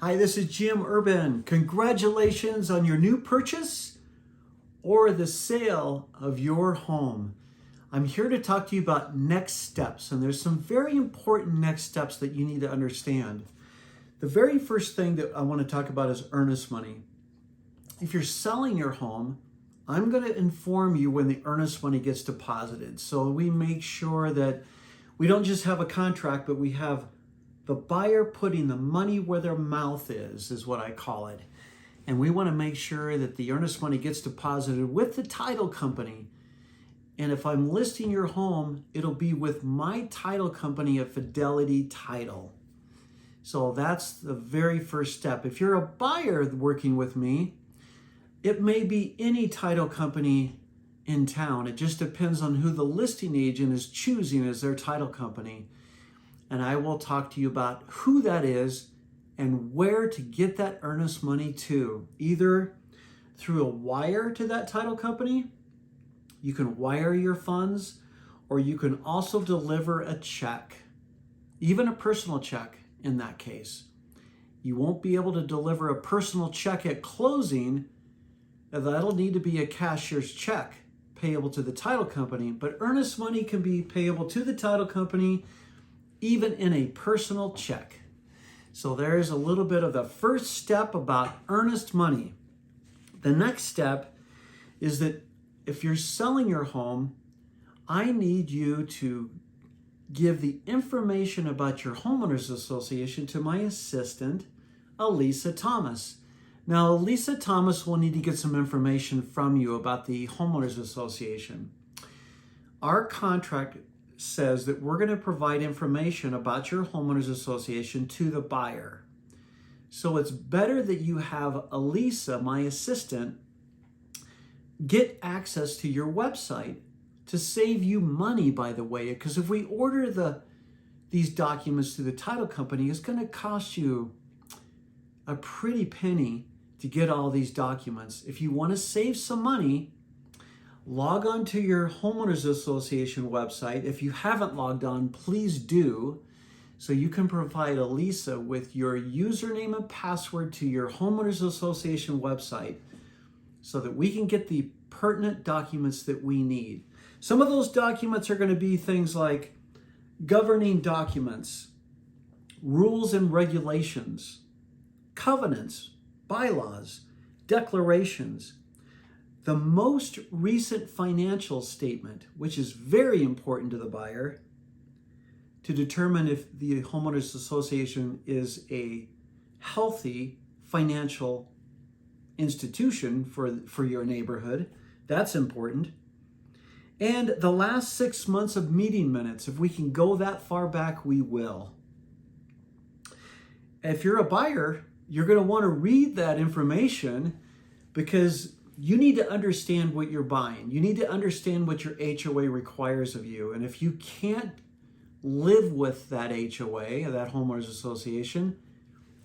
Hi, this is Jim Urban. Congratulations on your new purchase or the sale of your home. I'm here to talk to you about next steps, and there's some very important next steps that you need to understand. The very first thing that I want to talk about is earnest money. If you're selling your home, I'm going to inform you when the earnest money gets deposited. So we make sure that we don't just have a contract, but we have the buyer putting the money where their mouth is what I call it. And we want to make sure that the earnest money gets deposited with the title company. And if I'm listing your home, it'll be with my title company at Fidelity Title. So that's the very first step. If you're a buyer working with me, it may be any title company in town. It just depends on who the listing agent is choosing as their title company. And I will talk to you about who that is and where to get that earnest money to, either through a wire to that title company. You can wire your funds, or you can also deliver a check, even a personal check in that case. You won't be able to deliver a personal check at closing. That'll need to be a cashier's check payable to the title company, but earnest money can be payable to the title company even in a personal check. So there's a little bit of the first step about earnest money. The next step is that if you're selling your home, I need you to give the information about your homeowners association to my assistant, Elisa Thomas. Now, Elisa Thomas will need to get some information from you about the homeowners association. Our contract says that we're going to provide information about your homeowners association to the buyer. So it's better that you have Elisa, my assistant, get access to your website to save you money, by the way, because if we order these documents to the title company, it's going to cost you a pretty penny to get all these documents. If you want to save some money, log on to your homeowners association website. If you haven't logged on, please do, so you can provide Elisa with your username and password to your homeowners association website so that we can get the pertinent documents that we need. Some of those documents are going to be things like governing documents, rules and regulations, covenants, bylaws, declarations, the most recent financial statement, which is very important to the buyer to determine if the homeowners association is a healthy financial institution for your neighborhood. That's important. And the last 6 months of meeting minutes. If we can go that far back, we will. If you're a buyer, you're going to want to read that information because you need to understand what you're buying. You need to understand what your HOA requires of you. And if you can't live with that HOA, that homeowners association,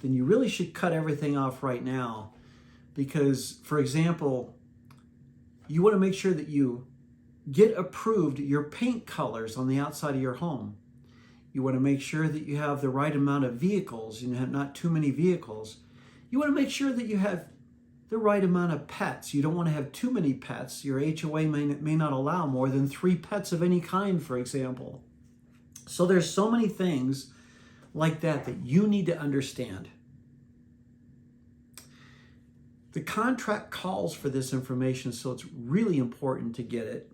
then you really should cut everything off right now. Because, for example, you want to make sure that you get approved your paint colors on the outside of your home. You want to make sure that you have the right amount of vehicles, you have not too many vehicles. You want to make sure that you have the right amount of pets. You don't want to have too many pets. Your HOA may not allow more than 3 pets of any kind, for example. So there's so many things like that you need to understand. The contract calls for this information, so it's really important to get it.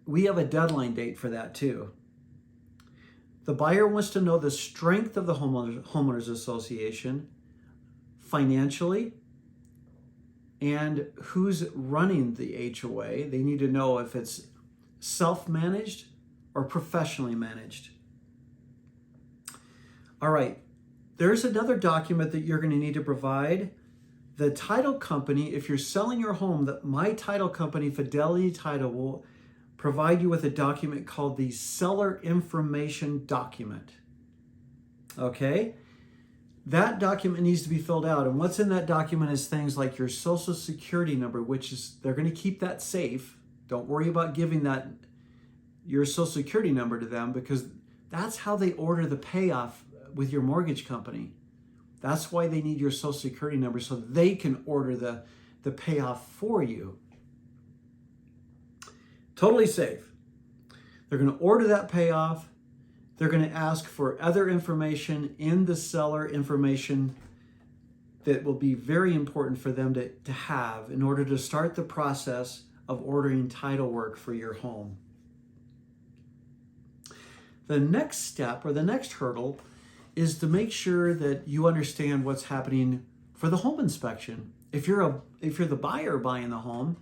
We have a deadline date for that too. The buyer wants to know the strength of the homeowners association financially and who's running the HOA. They need to know if it's self-managed or professionally managed. All right, there's another document that you're going to need to provide. The title company, if you're selling your home, my title company, Fidelity Title, will provide you with a document called the Seller Information Document. Okay? That document needs to be filled out. And what's in that document is things like your social security number, which is, they're going to keep that safe. Don't worry about giving that your social security number to them, because that's how they order the payoff with your mortgage company. That's why they need your social security number, so they can order the payoff for you. Totally safe. They're going to order that payoff. They're going to ask for other information in the seller information that will be very important for them to have in order to start the process of ordering title work for your home. The next step, or the next hurdle, is to make sure that you understand what's happening for the home inspection. If you're the buyer buying the home,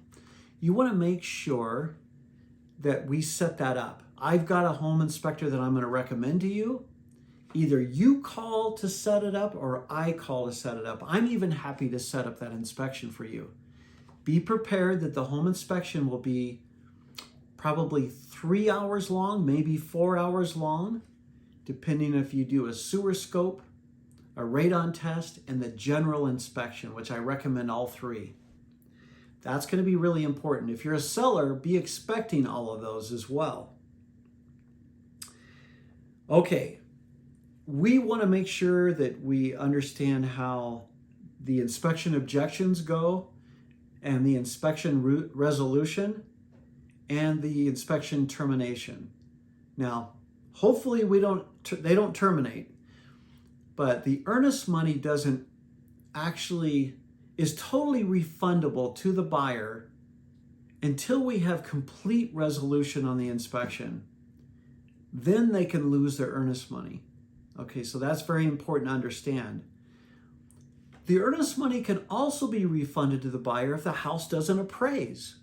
you want to make sure that we set that up. I've got a home inspector that I'm going to recommend to you. Either you call to set it up or I call to set it up. I'm even happy to set up that inspection for you. Be prepared that the home inspection will be probably 3 hours long, maybe 4 hours long, depending if you do a sewer scope, a radon test, and the general inspection, which I recommend all three. That's going to be really important. If you're a seller, be expecting all of those as well. Okay, we want to make sure that we understand how the inspection objections go and the inspection resolution and the inspection termination. Now, hopefully they don't terminate, but the earnest money is totally refundable to the buyer until we have complete resolution on the inspection. Then they can lose their earnest money. Okay, so that's very important to understand. The earnest money can also be refunded to the buyer if the house doesn't appraise.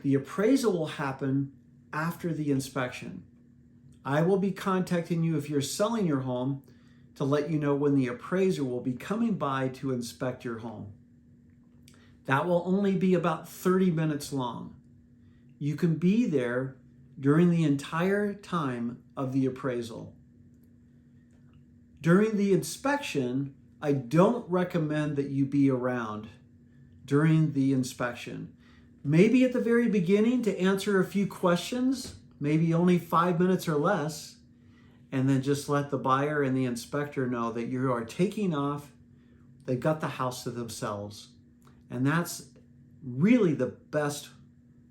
The appraisal will happen after the inspection. I will be contacting you if you're selling your home to let you know when the appraiser will be coming by to inspect your home. That will only be about 30 minutes long. You can be there during the entire time of the appraisal. During the inspection, I don't recommend that you be around during the inspection. Maybe at the very beginning to answer a few questions, maybe only 5 minutes or less, and then just let the buyer and the inspector know that you are taking off. They've got the house to themselves. And that's really the best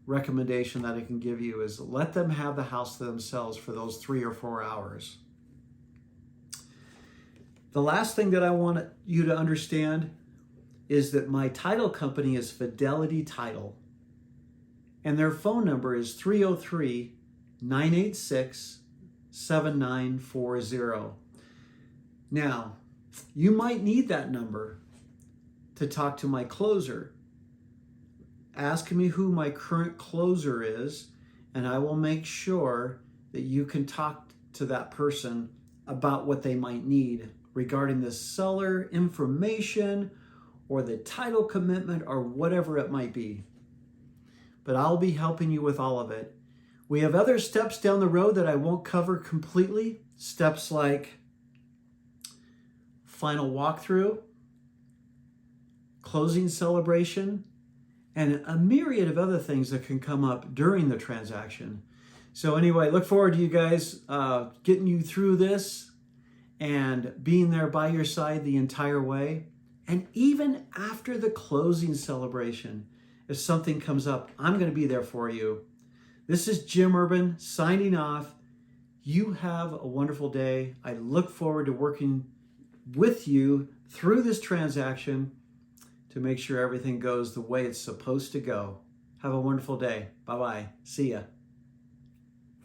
recommendation that I can give you, is let them have the house to themselves for those 3 or 4 hours. The last thing that I want you to understand is that my title company is Fidelity Title, and their phone number is 303-986-7940. Now, you might need that number to talk to my closer. Ask me who my current closer is, and I will make sure that you can talk to that person about what they might need regarding the seller information or the title commitment or whatever it might be. But I'll be helping you with all of it. We have other steps down the road that I won't cover completely. Steps like final walkthrough, closing celebration, and a myriad of other things that can come up during the transaction. So anyway, look forward to you guys getting you through this and being there by your side the entire way. And even after the closing celebration, if something comes up, I'm going to be there for you. This is Jim Urban signing off. You have a wonderful day. I look forward to working with you through this transaction to make sure everything goes the way it's supposed to go. Have a wonderful day. Bye-bye. See ya.